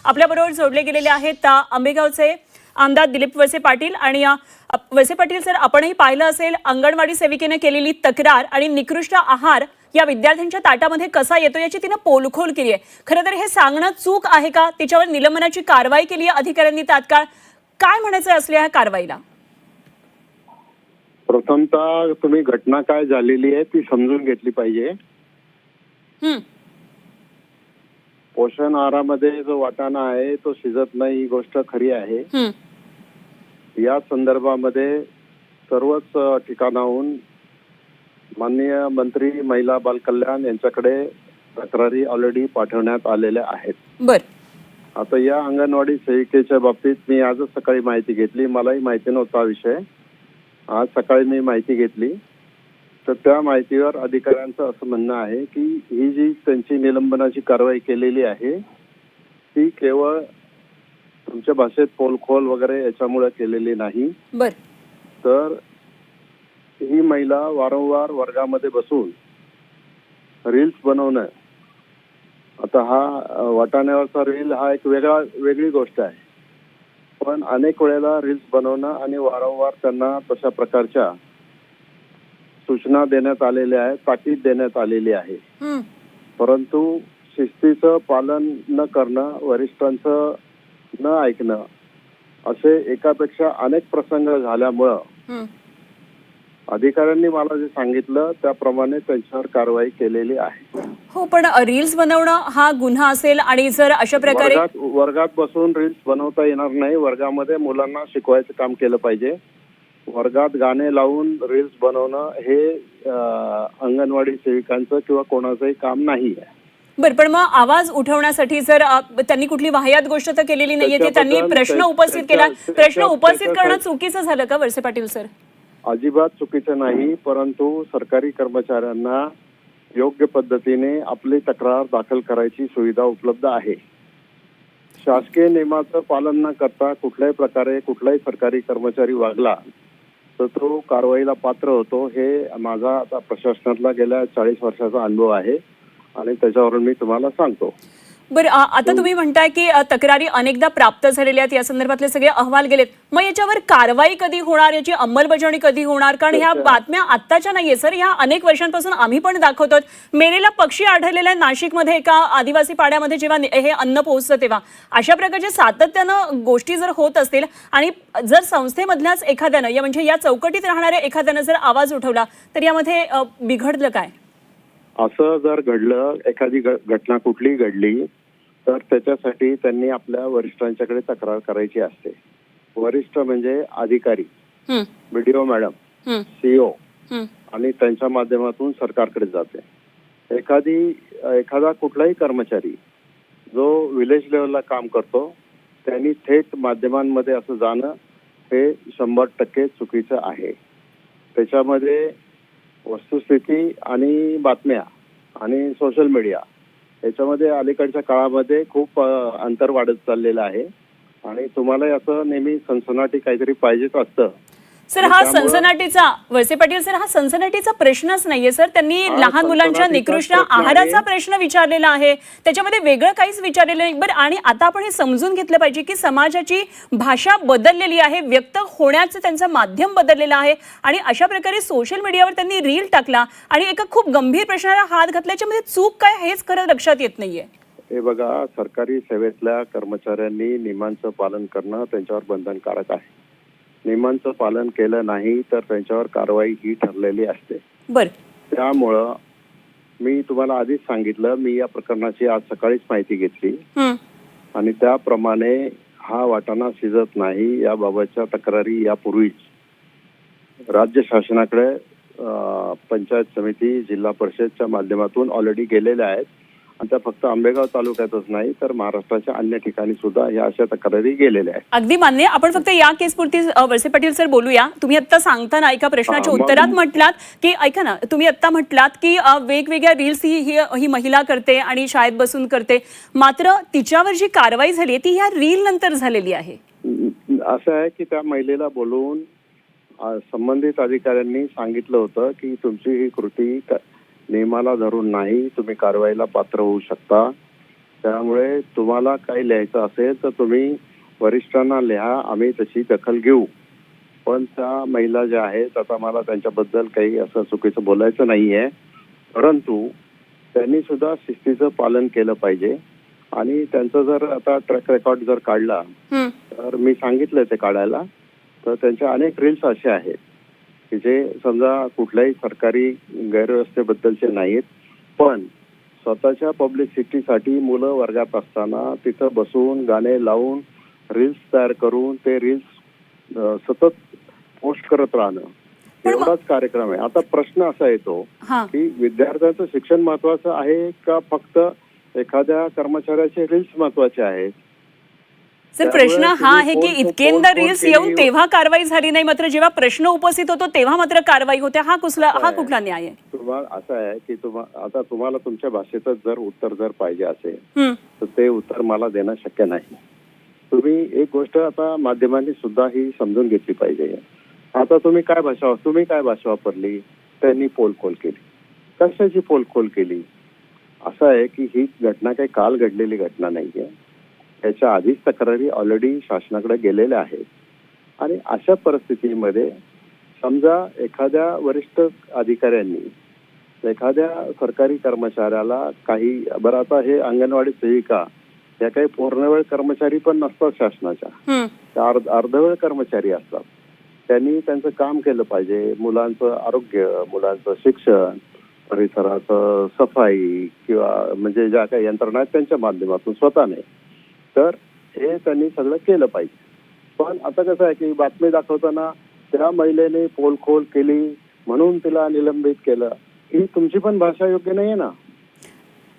आपल्याबरोबर जोडले गेलेले आहेत आंबेगावचे आमदार दिलीप वळसे पाटील आणि वळसे पाटील सर, आपणही पाहिलं असेल अंगणवाडी सेविकेने केलेली तक्रार आणि निकृष्ट आहार या विद्यार्थ्यांच्या ताटामध्ये कसा येतो याची तिने पोलखोल केली आहे। खरं तर हे सांगणं चूक आहे का? तिच्यावर निलंबनाची कारवाई केली आहे अधिकाऱ्यांनी तात्काळ? काय म्हणायचं असल्या या कारवाईला? प्रथमतः तुम्ही घटना काय झालेली आहे ती समजून घेतली पाहिजे। पोषण आहारामध्ये जो वाटाणा आहे तो शिजत नाही ही गोष्ट खरी आहे। या संदर्भामध्ये सर्वच ठिकाणाहून माननीय मंत्री महिला बाल कल्याण यांच्याकडे तक्रारी ऑलरेडी पाठवण्यात आलेल्या आहेत। बरं, आता या अंगणवाडी सेविकेच्या बाबतीत मी आजच सकाळी माहिती घेतली, मलाही माहिती नव्हता विषय। आज सकाळी मी माहिती घेतली तर त्या माहितीवर अधिकाऱ्यांचं असं म्हणणं आहे की ही जी त्यांची निलंबनाची कारवाई केलेली आहे ती केवळ तुमच्या भाषेत पोलखोल वगैरे याच्यामुळे केलेली नाही, तर ही महिला वारंवार वर्गामध्ये बसून रील्स बनवणं, आता हा वाटाण्यावरचा रील हा एक वेगळी गोष्ट आहे, पण अनेक वेळेला रील्स बनवणं आणि वारंवार त्यांना तशा प्रकारच्या सूचना देण्यात आलेल्या आहेत, ताकीद देण्यात आलेली आहे। परंतु शिस्तीचं पालन न करणं, वरिष्ठांचं न ऐकणं असे एकापेक्षा अनेक प्रसंग झाल्यामुळं अधिकाऱ्यांनी मला जे सांगितलं त्याप्रमाणे त्यांच्यावर कारवाई केलेली आहे। हो, पण रील्स बनवणं हा गुन्हा असेल आणि जर अशा प्रकारे वर्गात बसून रील्स बनवता येणार नाही। वर्गामध्ये मुलांना शिकवायचं काम केलं पाहिजे। वर्गात गाणे लावून रील्स बनवणं हे अंगणवाडी सेविकांचं किंवा कोणाचंही काम नाही आहे। बरं, पण मग आवाज उठवण्यासाठी जर त्यांनी कुठली वाह्यात गोष्ट तर केलेली नाहीये, ते त्यांनी प्रश्न उपस्थित केला, प्रश्न उपस्थित करणं चुकीचं झालं का वळसे पाटील सर? अजिबात चुकीचं नाही, परंतु सरकारी कर्मचाऱ्यांना योग्य पद्धतीने आपली तक्रार दाखल करायची सुविधा उपलब्ध आहे। शासकीय नियमाचं पालन न करता कुठल्याही प्रकारे कुठलाही सरकारी कर्मचारी वागला तर तो कारवाईला पात्र होतो। हे माझा आता प्रशासनातला गेल्या 40 वर्षाचा अनुभव आहे आणि त्याच्यावरून मी तुम्हाला सांगतो। बरं, आता तुम्ही म्हणताय की तक्रारी अनेकदा प्राप्त झालेल्या आहेत, या संदर्भातले सगळे अहवाल गेलेत, मग याच्यावर कारवाई कधी होणार, याची अंमलबजावणी कधी होणार? कारण ह्या बातम्या आत्ताच्या नाहीये सर, ह्या अनेक वर्षांपासून आम्ही पण दाखवतो। मेलेला पक्षी आढळलेला नाशिकमध्ये एका आदिवासी पाड्यामध्ये जेव्हा हे अन्न पोहोचतं तेव्हा अशा प्रकारचे सातत्यानं गोष्टी जर होत असतील आणि जर संस्थेमधल्याच एखाद्यानं या म्हणजे या चौकटीत राहणाऱ्या एखाद्यानं जर आवाज उठवला तर यामध्ये बिघडलं काय? असं जर घडलं, एखादी घटना कुठली घडली तर त्याच्यासाठी त्यांनी आपल्या वरिष्ठांच्याकडे तक्रार करायची असते। वरिष्ठ म्हणजे अधिकारी, बीडीओ मॅडम, सीओ आणि त्यांच्या माध्यमातून सरकारकडे जाते। एखादा कुठलाही कर्मचारी जो विलेज लेवलला काम करतो त्यांनी थेट माध्यमांमध्ये असं जाणं हे 100% चुकीचं आहे। त्याच्यामध्ये वस्तुस्थिती आणि बातम्या आणि सोशल मीडिया याच्यामध्ये अलीकडच्या काळामध्ये खूप अंतर वाढत चाललेलं आहे आणि तुम्हाला असं नेहमी सनसनाटी काहीतरी पाहिजेच असतं। सर, हा सनसनाटीचा वळसे पाटील सर, हा सनसनाटीचा प्रश्नच नाहीये सर, त्यांनी लहान मुलांच्या निकृष्ट आहाराचा प्रश्न विचारलेला आहे, त्याच्यामध्ये वेगळं काहीच विचारलेलं नाही। बरं, आणि आता आपण हे समजून घेतलं पाहिजे की समाजाची भाषा बदललेली आहे, व्यक्त होण्याचं त्यांचं माध्यम बदललेलं आहे आणि अशा प्रकारे सोशल मीडियावर त्यांनी रील टाकला आणि एका खूप गंभीर प्रश्नाला हात घातल्याच्यामध्ये चूक काय हेच खरं लक्षात येत नाहीये। हे बघा, सरकारी सेवेतल्या कर्मचाऱ्यांनी नियमांचं पालन करणं त्यांच्यावर बंधनकारक आहे। नियमांचं पालन केलं नाही तर त्यांच्यावर कारवाई ही ठरलेली असते। त्यामुळं मी तुम्हाला आधीच सांगितलं, मी या प्रकरणाची आज सकाळीच माहिती घेतली आणि त्याप्रमाणे हा वाटाणा शिजत नाही याबाबतच्या तक्रारी यापूर्वीच राज्य शासनाकडे पंचायत समिती, जिल्हा परिषदच्या माध्यमातून ऑलरेडी गेलेल्या आहेत आणि त्या फक्त आंबेगाव तालुक्यातच नाही तर महाराष्ट्राच्या अन्य ठिकाणी सुद्धा या अशा तक्रारी गेलेल्या आहेत। अगदी मान्य। आपण फक्त या केसपुरती वळसे पाटील सर बोलूया। तुम्ही आता सांगताना एका प्रश्नाच्या उत्तरात म्हटलात की ऐका ना, तुम्ही आता म्हटलात की वेगवेगळ्या रील्स ही महिला करते आणि शाळेत बसून करते, मात्र तिच्यावर जी कारवाई झाली ती ह्या रील नंतर झालेली आहे। असं आहे की त्या महिलेला बोलवून संबंधित अधिकाऱ्यांनी सांगितलं होतं की तुमची ही कृती नियमाला धरून नाही, तुम्ही कारवाईला पात्र होऊ शकता। त्यामुळे तुम्हाला काही लिहायचं असेल तर तुम्ही वरिष्ठांना लिहा, आम्ही तशी दखल घेऊ. पण त्या महिला ज्या आहेत, आता मला त्यांच्याबद्दल काही असं चुकीचं बोलायचं नाहीये, परंतु त्यांनी सुद्धा शिस्तीचं पालन केलं पाहिजे. आणि त्यांचं जर आता ट्रॅक रेकॉर्ड जर काढला तर मी सांगितलं ते काढायला, तर त्यांच्या अनेक रील्स असे आहेत की जे समजा कुठल्याही सरकारी गैरव्यवस्थेबद्दलचे नाहीत, पण स्वतःच्या पब्लिसिटीसाठी मुलं वर्गात असताना तिथं बसून गाणे लावून रील्स तयार करून ते रील्स सतत पोस्ट करत राहणं एवढाच कार्यक्रम आहे. आता प्रश्न असा येतो की विद्यार्थ्यांचं शिक्षण महत्वाचं आहे का फक्त एखाद्या कर्मचाऱ्याचे रील्स महत्वाचे आहेत? सर, प्रश्न हा आहे की इतकेंदा रील्स येऊन तेव्हा कारवाई झाली नाही, मात्र जेव्हा प्रश्न उपस्थित होतो तेव्हा मात्र कारवाई होते. हा कुठला न्याय आहे? तुम्हाला असं आहे की आता तुम्हाला तुमच्या भाषेतच जर उत्तर जर पाहिजे असेल तर ते उत्तर मला देणं शक्य नाही. तुम्ही एक गोष्ट आता माध्यमांनी सुद्धा ही समजून घेतली पाहिजे. आता तुम्ही काय भाषा वापरली? त्यांनी पोलखोल केली. कशाची पोलखोल केली? असं आहे की ही घटना काही काल घडलेली घटना नाहीये. त्याच्या आधीच तक्रारी ऑलरेडी शासनाकडे गेलेल्या आहेत. आणि अशा परिस्थितीमध्ये समजा एखाद्या वरिष्ठ अधिकाऱ्यांनी एखाद्या सरकारी कर्मचाऱ्याला काही, बरं आता हे अंगणवाडी सेविका या काही पूर्णवेळ कर्मचारी पण नसतात शासनाच्या, त्या अर्धवेळ कर्मचारी असतात. त्यांनी त्यांचं काम केलं पाहिजे. मुलांचं आरोग्य, मुलांचं शिक्षण, परिसराचं सफाई किंवा म्हणजे ज्या काही यंत्रणा आहेत त्यांच्या माध्यमातून स्वतःने, तर हे त्यांनी सगळं केलं पाहिजे. पण आता कसं आहे की बातमी दाखवताना त्या महिलेने पोलखोल केली म्हणून तिला निलंबित केलं, ही तुमची पण भाषा योग्य नाहीये ना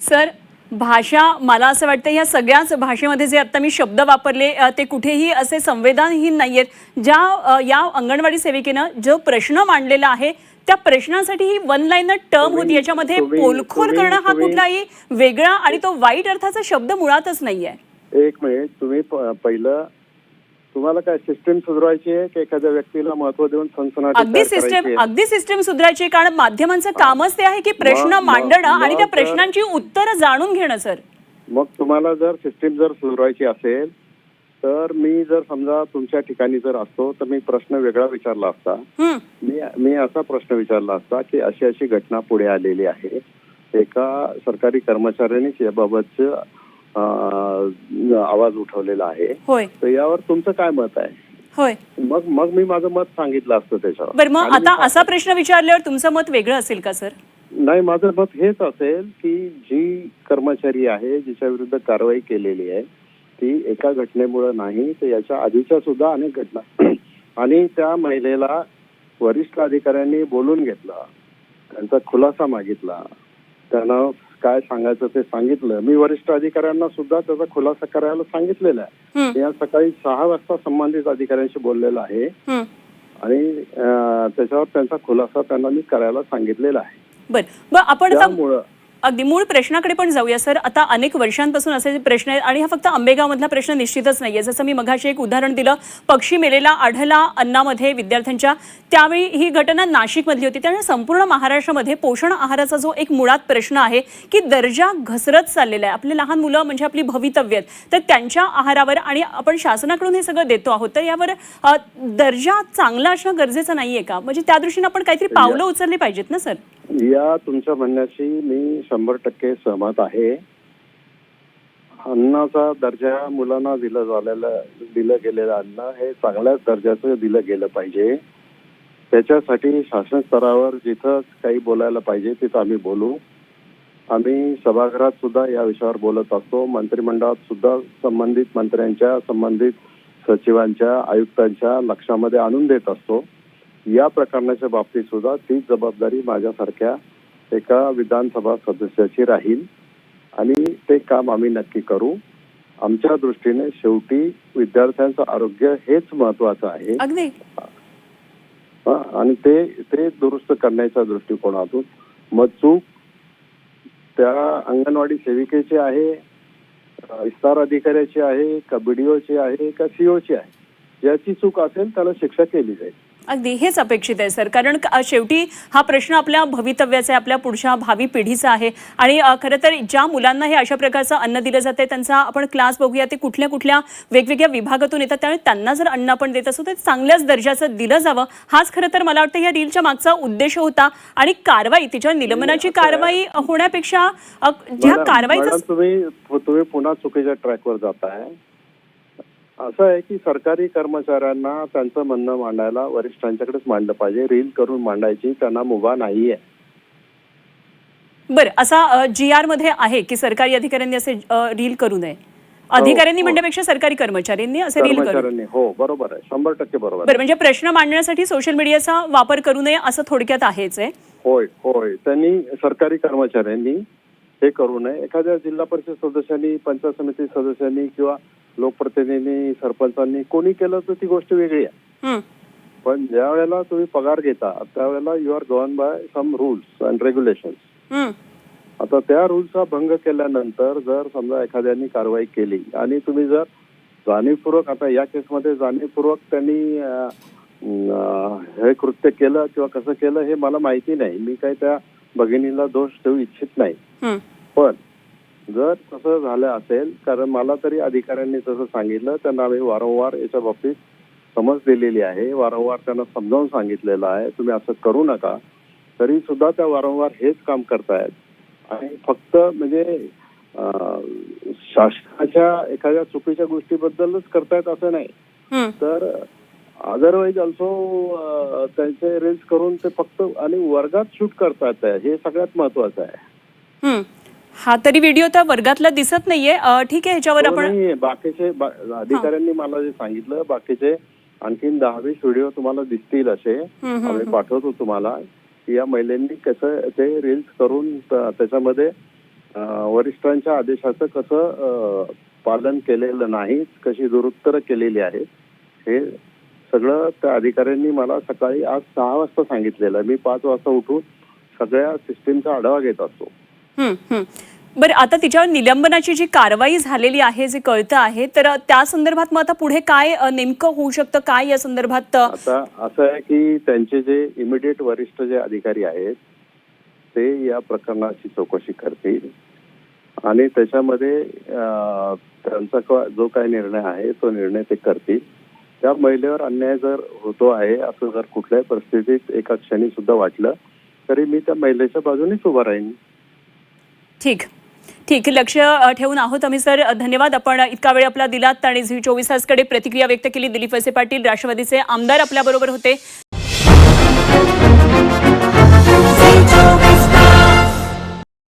सर. भाषा, मला असं वाटतं या सगळ्याच भाषेमध्ये जे आता मी शब्द वापरले ते कुठेही असे संवेदनहीन नाहीयेत. या अंगणवाडी सेविकेनं जो प्रश्न मांडलेला आहे त्या प्रश्नासाठी ही वन लाईनर टर्म होती. याच्यामध्ये पोलखोल करणं हा कुठलाही वेगळा आणि तो वाईट अर्थाचा शब्द मुळातच नाहीये. एक मिनिट, तुम्ही पहिलं तुम्हाला काय सिस्टीम सुधारायची आहे की एखाद्या व्यक्तीला महत्व देऊन सनसनाटी? अगदी सिस्टीम सुधारायची, कारण माध्यमांचं कामच ते आहे की प्रश्न मांडणं आणि त्या प्रश्नांची उत्तरं जाणून घेणं. सर, मग तुम्हाला जर सिस्टीम जर सुधारायची असेल तर मी जर समजा तुमच्या ठिकाणी जर असतो तर मी प्रश्न वेगळा विचारला असता. मी असा प्रश्न विचारला असता की अशी अशी घटना पुढे आलेली आहे, एका सरकारी कर्मचाऱ्यांनीच याबाबतचं आवाज उठवलेला आहे, तर यावर तुमचं काय मत आहे? होय, मग मी माझं मत सांगितलं असतं त्याच्यावर. बरं, मग आता असा प्रश्न विचारल्यावर तुमचं मत वेगळं असेल का सर? नाही, माझं मत हेच असेल की जी कर्मचारी आहे जिच्या विरुद्ध कारवाई केलेली आहे ती एका घटनेमुळे नाही तर याच्या आधीच्या सुद्धा अनेक घटना, आणि त्या महिलेला वरिष्ठ अधिकाऱ्यांनी बोलून घेतलं, त्यांचा खुलासा मागितला, त्यांना काय सांगायचं ते सांगितलं. मी वरिष्ठ अधिकाऱ्यांना सुद्धा त्याचा खुलासा करायला सांगितलेला आहे. या सकाळी 6 वाजता संबंधित अधिकाऱ्यांशी बोललेला आहे आणि त्याच्यावर त्यांचा खुलासा त्यांना मी करायला सांगितलेला आहे. बरं, आपण अगदी मूळ प्रश्नाकडे पण जाऊया सर. आता अनेक वर्षांपासून असे प्रश्न आहेत आणि हा फक्त आंबेगाव मधला प्रश्न निश्चितच नाहीये. जसं मी मगाशी एक उदाहरण दिलं, पक्षी मेलेला आढळला अन्नामध्ये विद्यार्थ्यांच्या, त्यावेळी ही घटना नाशिक मधली होती. त्यामुळे संपूर्ण महाराष्ट्रामध्ये पोषण आहाराचा जो एक मुळात प्रश्न आहे की दर्जा घसरत चाललेला आहे. आपले लहान मुलं म्हणजे आपली भवितव्य आहेत, तर त्यांच्या आहारावर आणि आपण शासनाकडून हे सगळं देतो आहोत, तर यावर दर्जा चांगला असणं गरजेचं नाहीये का? म्हणजे त्या दृष्टीने आपण काहीतरी पावलं उचलली पाहिजेत ना सर? या तुमच्या म्हणण्याशी मी 100% सहमत आहे. अन्नाचा दर्जा मुलांना दिलं गेलेलं अन्न हे चांगल्याच दर्जाचं दिलं गेलं पाहिजे. त्याच्यासाठी शासन स्तरावर जिथं काही बोलायला पाहिजे तिथं आम्ही बोलू. आम्ही सभागृहात सुद्धा या विषयावर बोलत असतो. मंत्रिमंडळात सुद्धा संबंधित मंत्र्यांच्या, संबंधित सचिवांच्या, आयुक्तांच्या लक्षामध्ये आणून देत असतो. या प्रकरणाच्या बाबतीत सुद्धा तीच जबाबदारी माझ्यासारख्या एका विधानसभा सदस्याची राहील आणि ते काम आम्ही नक्की करू. आमच्या दृष्टीने शेवटी विद्यार्थ्यांचं आरोग्य हेच महत्वाचं आहे आणि ते दुरुस्त करण्याच्या दृष्टिकोनातून मग चूक त्या अंगणवाडी सेविकेची आहे, विस्तार अधिकाऱ्याची आहे का BDOची आहे का CO ची आहे, ज्याची चूक असेल त्याला शिक्षा केली जाईल. अगदी हेच अपेक्षित आहे सर, कारण शेवटी हा प्रश्न आपल्या भवितव्याचा आहे, आपल्या पुढच्या भावी पिढीचा आहे. आणि खरं तर ज्या मुलांना हे अशा प्रकारचं अन्न दिलं जाते त्यांचा आपण क्लास बघूया, ते कुठल्या कुठल्या वेगवेगळ्या विभागातून येतात, त्यामुळे त्यांना जर अन्न आपण देत असू तर चांगल्याच दर्जाचं दिलं जावं, हाच खरं तर मला वाटतं या रीलच्या मागचा उद्देश होता. आणि कारवाई, तिच्या निलंबनाची कारवाई होण्यापेक्षा ज्या कारवाईचा मॅडम, तुम्ही पुन्हा चुकीच्या ट्रॅकवर जाताय. असं आहे की सरकारी कर्मचाऱ्यांना त्यांचं म्हणणं मांडायला वरिष्ठांच्याकडेच मांडलं पाहिजे. रील करून मांडायची त्यांना मुभा नाहीये. बरं, असा GR मध्ये आहे की सरकारी अधिकाऱ्यांनी असे रील करू नये. अधिकाऱ्यांनी म्हणण्यापेक्षा सरकारी कर्मचाऱ्यांनी असे रील करू. कर्मचाऱ्यांनी, हो बरोबर आहे, 100% बरोबर आहे. बरं, म्हणजे प्रश्न मांडण्यासाठी सोशल मीडियाचा वापर करू नये असं थोडक्यात आहेच आहे. होय होय, त्यांनी सरकारी कर्मचाऱ्यांनी हे करू नये. एखाद्या जिल्हा परिषद सदस्यांनी, पंचायत समिती सदस्यांनी किंवा लोकप्रतिनिधींनी, सरपंचांनी कोणी केलं तर ती गोष्ट वेगळी आहे. हं, पण ज्या वेळेला तुम्ही पगार घेता त्यावेळेला you are govern by some rules and regulation. हं, आता त्या रूल्सचा भंग केल्यानंतर जर समजा एखाद्यानी कारवाई केली आणि तुम्ही जर जाणीवपूर्वक, आता या केसमध्ये जाणीवपूर्वक त्यांनी हे कृत्य केलं किंवा कसं केलं हे मला माहिती नाही. मी काही त्या भगिनीला दोष देऊ इच्छित नाही. हं, पण जर तसं झालं असेल, कारण मला तरी अधिकाऱ्यांनी तसं सांगितलं, त्यांना आम्ही वारंवार याच्या बाबतीत समज दिलेली आहे, वारंवार त्यांना समजावून सांगितलेलं आहे तुम्ही असं करू नका, तरी सुद्धा त्या वारंवार हेच काम करतायत. आणि फक्त म्हणजे शासनाच्या एखाद्या चुकीच्या गोष्टीबद्दलच करतायत असं नाही, हं. तर अदरवाईज ऑल्सो त्यांचे रील्स करून ते फक्त आणि वर्गात शूट करतात, हे सगळ्यात महत्वाचं आहे. हं. हा तरी व्हिडिओ त्या वर्गातला दिसत नाहीये. ठीक आहे, ह्याच्यावर आपण नाही, बाकीचे अधिकाऱ्यांनी मला जे सांगितलं, बाकीचे आणखीन 10-20 व्हिडिओ तुम्हाला दिसतील असे आम्ही पाठवतो तुम्हाला, की या महिलांनी कसं ते रील्स करून त्याच्यामध्ये वरिष्ठांच्या आदेशाचं कसं पालन केलेलं नाही, कशी दुरुत्तरं केलेली आहेत, हे सगळं त्या अधिकाऱ्यांनी मला सकाळी आज 6 वाजता सांगितलेलं. मी 5 वाजता उठून सगळ्या सिस्टीमचा आढावा घेत असतो. बरं, आता तिच्यावर निलंबनाची जी कारवाई झालेली आहे, जे कळतं आहे, तर त्या संदर्भात मग आता पुढे काय नेमकं होऊ शकतं, काय या संदर्भात? आता असं आहे की त्यांचे जे इमिडिएट वरिष्ठ जे अधिकारी आहेत ते या प्रकरणाची चौकशी करतील आणि त्याच्यामध्ये त्यांचा जो काही निर्णय आहे तो निर्णय ते करतील. त्या महिलेवर अन्याय जर होतो आहे असं जर कुठल्याही परिस्थितीत एका क्षणी सुद्धा वाटलं तरी मी त्या महिलेच्या बाजूनेच उभा राहीन. ठीक ठीक, लक्ष ठेवून आहोत आम्ही सर. धन्यवाद, आपण इतका वेळ आपला दिलात आणि झी 24 तासकडे प्रतिक्रिया व्यक्त केली. दिलीप वळसे पाटील राष्ट्रवादीचे आमदार आपल्याबरोबर होते.